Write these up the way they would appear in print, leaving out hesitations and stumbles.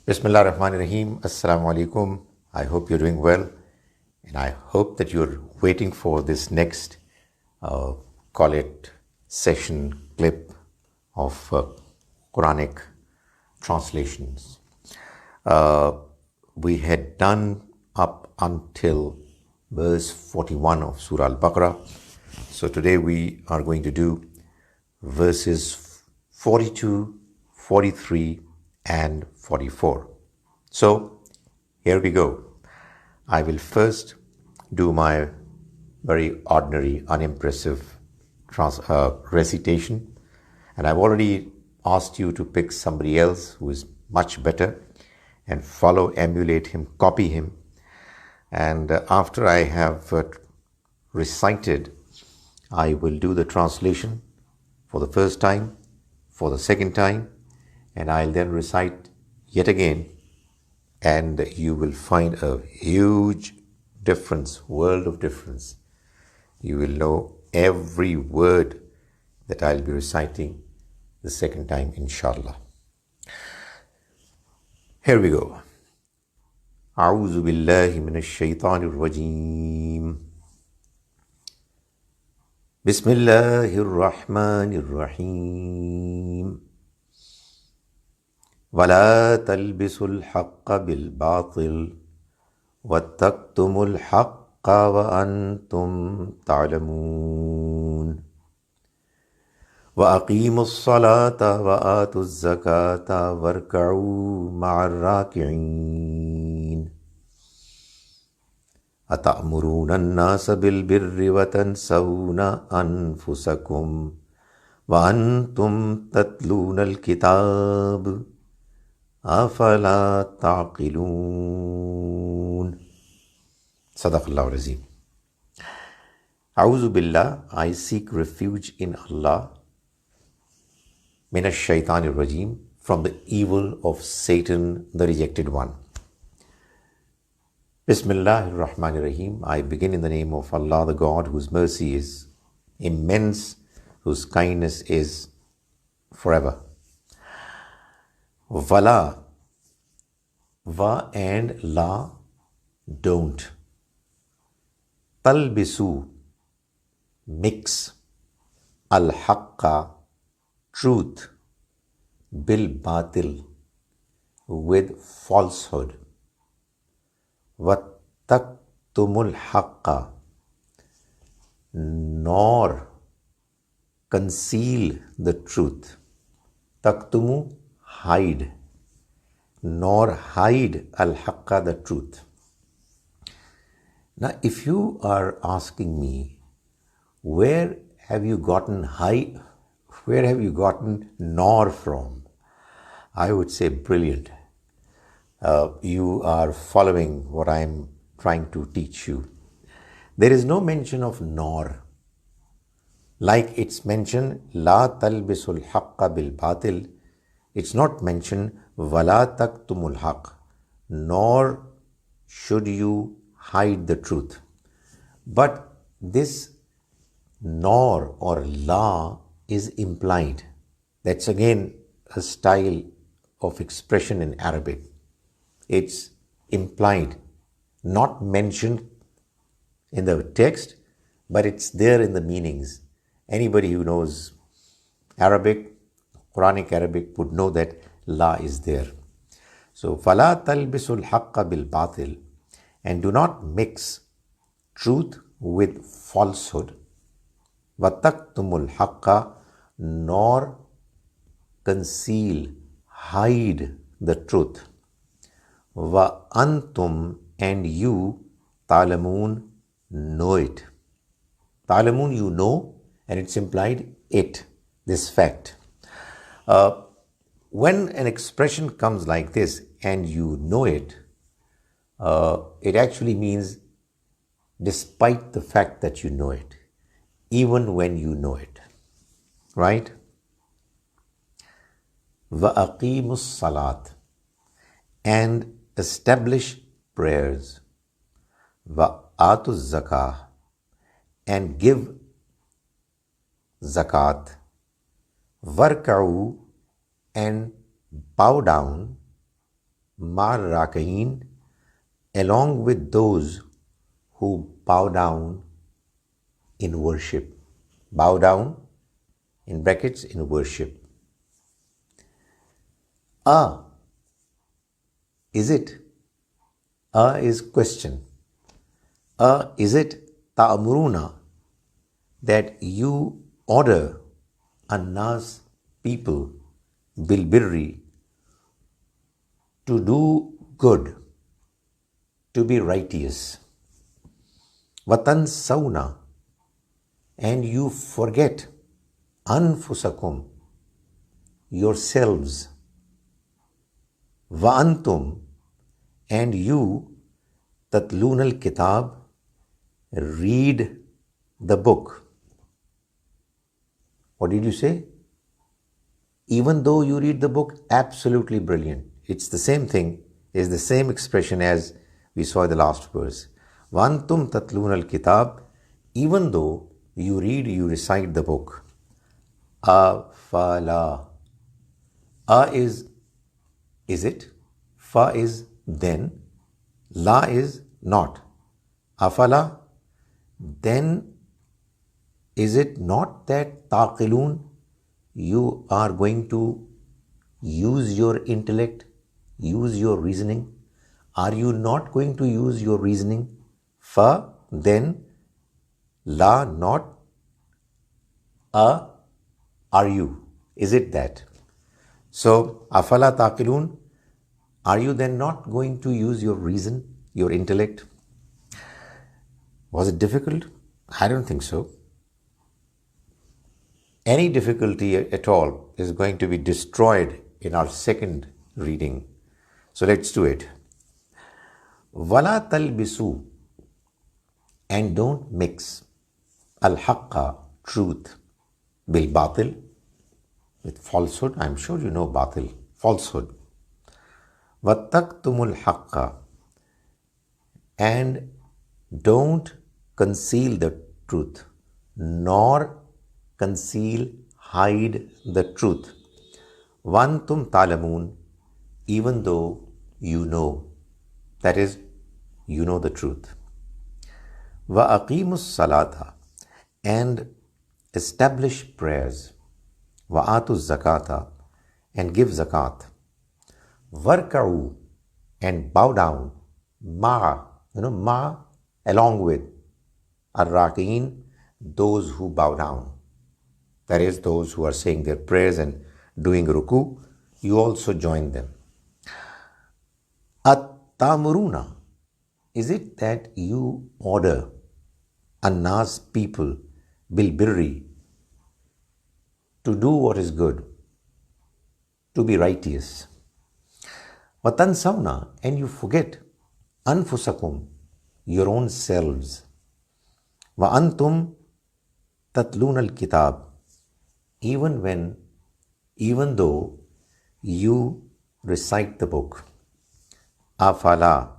Bismillah ar-Rahman ar-Rahim. Assalamu alaikum. I hope you're doing well, and I hope that you're waiting for this next, call it session clip of Quranic translations. We had done up until verse 41 of Surah Al Baqarah. So today we are going to do verses 42, 43, and 44. So here we go. I will first do my very ordinary, unimpressive recitation, and I've already asked you to pick somebody else who is much better and follow, emulate him, copy him. And after I have recited, I will do the translation for the first time, for the second time, and I'll then recite yet again, and you will find a huge difference, world of difference. You will know every word that I'll be reciting the second time, inshallah. Here we go. أعوذ بالله من الشيطان الرجيم. بسم الله الرحمن الرحيم. ولا تلبسوا الحق بالباطل وتكتموا الحق وأنتم تعلمون. وأقيموا الصلاة وآتوا الزكاة واركعوا مع الراكعين. أتأمرون الناس بالبر وتنسون أنفسكم وأنتم تتلون الكتاب أفلا تعقلون. صدق الله العظيم. أعوذ بالله, I seek refuge in Allah, من الشيطان الرجيم, from the evil of Satan, the rejected one. Bismillah ar-Rahman ar-Rahim. I begin in the name of Allah, the God whose mercy is immense, whose kindness is forever. Vala, va and la, don't. Talbisu, mix. Al-haqqa, truth. Bil batil, with falsehood. Wattaktumul haqqa, nor conceal the truth. Taktumu, hide, nor hide al-haqqa, the truth. Now, if you are asking me, where have you gotten nor from? I would say brilliant. You are following what I am trying to teach you. There is no mention of nor. Like it's mentioned, La talbisul haqqa bil batil. It's not mentioned, Wala taktumul haqq, nor should you hide the truth. But this nor or la is implied. That's again a style of expression in Arabic. It's implied, not mentioned in the text, but it's there in the meanings. Anybody who knows Arabic, Quranic Arabic, would know that la is there. So, فَلَا تَلْبِسُوا الْحَقَّ بِالْبَاطِلِ, and do not mix truth with falsehood. وَتَكْتُمُوا الْحَقَّ, nor conceal, hide the truth. وَأَنْتُمْ, and you, ta'lamun, know it. Ta'lamun, you know, and it's implied it, this fact. When an expression comes like this and you know it, it actually means despite the fact that you know it, even when you know it, right? وَأَقِيمُوا الصَّلَاةِ, and establish prayers. وَآتُوا الزَّكَاةِ, and give zakat. وَارْكَعُوا, and bow down. mar rakain, along with those who bow down in worship. Bow down, in brackets, in worship. Is it? Is question. Is it ta'amuruna, that you order annas, people, bil birri, to do good, to be righteous. Watan sauna, and you forget anfusakum, yourselves. Wa antum, and you tatlun al kitab, read the book. What did you say? Even though you read the book, absolutely brilliant. It's the same thing, is the same expression as we saw in the last verse. Vantum tatlun al kitab, even though you read, you recite the book. Afala. Is it? Fa is then. La is not. Afala, then is it not that taqilun, you are going to use your intellect, use your reasoning? Are you not going to use your reasoning? Fa, then. La, not. Are you? Is it that? So, afala taqilun, are you then not going to use your reason, your intellect? Was it difficult? I don't think so. Any difficulty at all is going to be destroyed in our second reading. So let's do it. Wala talbisu, and don't mix al-haqqa, truth, bil batil, with falsehood. I'm sure you know batil, falsehood. Wattaktumul haqqa, and don't conceal the truth, nor conceal, hide the truth. Wantum talamun, even though you know, that is, you know the truth. Wa aqimus salata, and establish prayers. Wa atuz zakata, and give zakat. Warka'u, and bow down. Ma, ma, along with. Ar-raqiin, those who bow down. That is, those who are saying their prayers and doing ruku, you also join them. At-tamuruna, is it that you order annas, people, bil birri, to do what is good, to be righteous? Watan sauna, and you forget anfusakum, your own selves. Wa antum tatlun al kitab, even though you recite the book. Afala,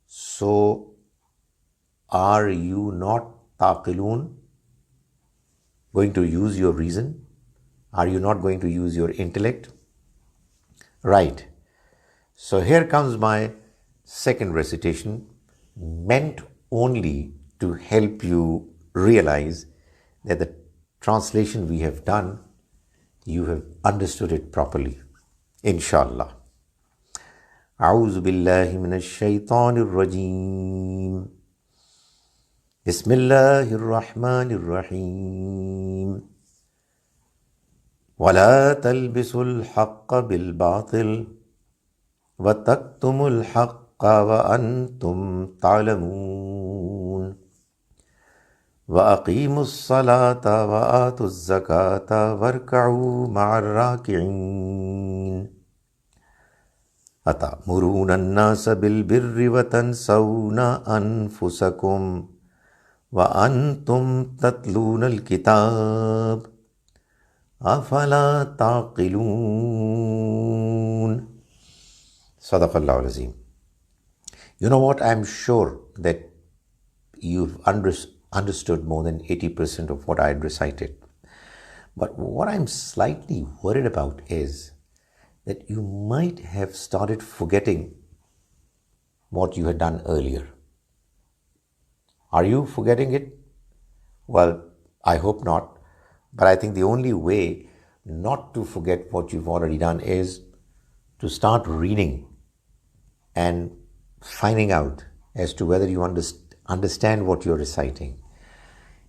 so are you not taqilun, going to use your reason? Are you not going to use your intellect? Right. So here comes my second recitation, meant only to help you realize that the translation we have done, you have understood it properly. Inshallah. A'udhu billahi minash shaitanir rajim. Bismillahir rahmanir rahim. وَلَا تَلْبِسُوا الْحَقَّ بِالْبَاطِلِ وَتَكْتُمُوا الْحَقَّ وَأَنْتُمْ تَعْلَمُونَ وَأَقِيمُوا الصَّلَاةَ وَآتُوا الزَّكَاةَ وَارْكَعُوا مَعَ الرَّاكِعِينَ أَتَأْمُرُونَ النَّاسَ بِالْبِرِّ وَتَنْسَوْنَ أَنفُسَكُمْ وَأَنْتُمْ تَتْلُونَ الْكِتَابَ أَفَلَا تَعْقِلُونَ. Sadaqallahu al-Azim. You know what? I'm sure that you've understood more than 80% of what I had recited. But what I'm slightly worried about is that you might have started forgetting what you had done earlier. Are you forgetting it? Well, I hope not. But I think the only way not to forget what you've already done is to start reading and finding out as to whether you understand what you're reciting.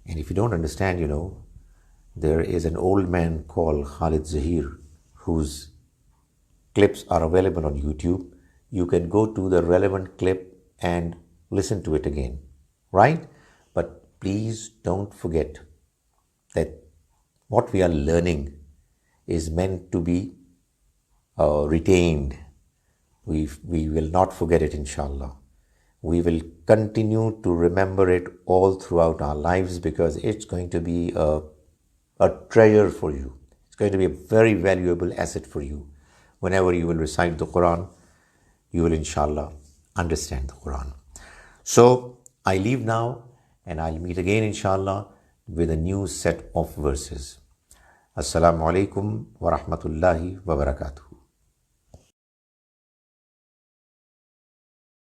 And if you don't understand, there is an old man called Khalid Zaheer whose clips are available on YouTube. You can go to the relevant clip and listen to it again, right? But please don't forget that what we are learning is meant to be retained. We will not forget it, inshallah. We will continue to remember it all throughout our lives because it's going to be a treasure for you. It's going to be a very valuable asset for you. Whenever you will recite the Quran, you will inshallah understand the Quran. So I leave now and I'll meet again inshallah with a new set of verses. Assalamu alaikum wa rahmatullahi wa barakatuh.